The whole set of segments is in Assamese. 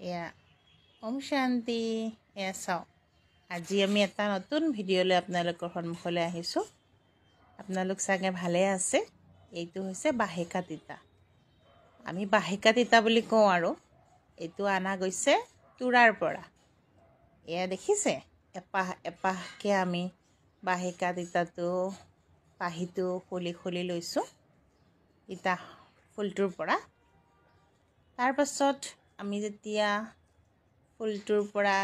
এয়া ওম শান্তি। এয়া চাওক, আজি আমি এটা নতুন ভিডিঅ' লৈ আপোনালোকৰ সন্মুখলৈ আহিছোঁ। আপোনালোক চাগে ভালে আছে। এইটো হৈছে বাহেকা তিতা। আমি বাহেকা তিতা বুলি কওঁ আৰু এইটো অনা গৈছে তুৰাৰ পৰা। এয়া দেখিছে, এপাহ এপাহকৈ আমি বাহেকা তিতাটো পাহিটো খুলি লৈছোঁ তিতা ফুলটোৰ পৰা। তাৰপাছত আমি যেতিয়া ফুলটোৰ পৰা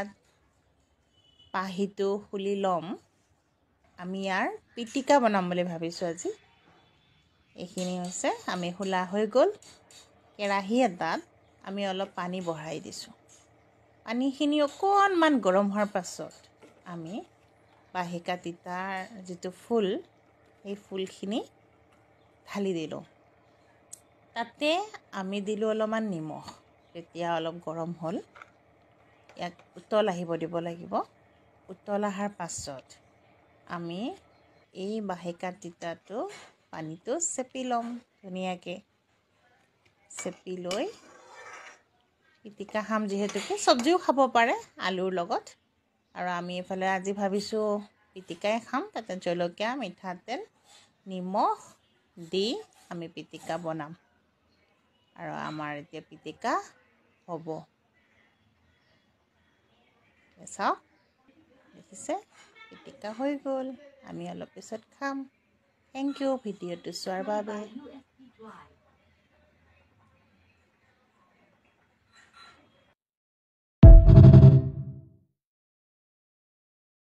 পাহিটো খুলি ল'ম, আমি ইয়াৰ পিটিকা বনাম বুলি ভাবিছোঁ আজি। এইখিনি হৈছে, আমি খোলা হৈ গ'ল। কেৰাহী এটাত আমি অলপ পানী বঢ়াই দিছোঁ। পানীখিনি অকণমান গৰম হোৱাৰ পাছত আমি বাহেকা তিতাৰ যিটো ফুল, সেই ফুলখিনি ঢালি দিলোঁ। তাতে আমি দিলোঁ অলপমান নিমখ। তেতিয়া অলপ গৰম হ'ল, ইয়াক উতল আহিব দিব লাগিব। উতল অহাৰ পাছত আমি এই বাহেকা তিতাটো পানীটো চেপি ল'ম ধুনীয়াকৈ। চেপি লৈ পিটিকা খাম, যিহেতুকে চব্জিও খাব পাৰে আলুৰ লগত। আৰু আমি এইফালে আজি ভাবিছোঁ পিটিকাই খাম। তাতে জলকীয়া, মিঠাতেল, নিমখ দি আমি পিটিকা বনাম। আৰু আমাৰ এতিয়া পিটিকা হ'ব। চাওক, দেখিছে, পিটিকা হৈ গ'ল। আমি অলপ পিছত খাম। থেংক ইউ ভিডিঅ'টো চোৱাৰ বাবে।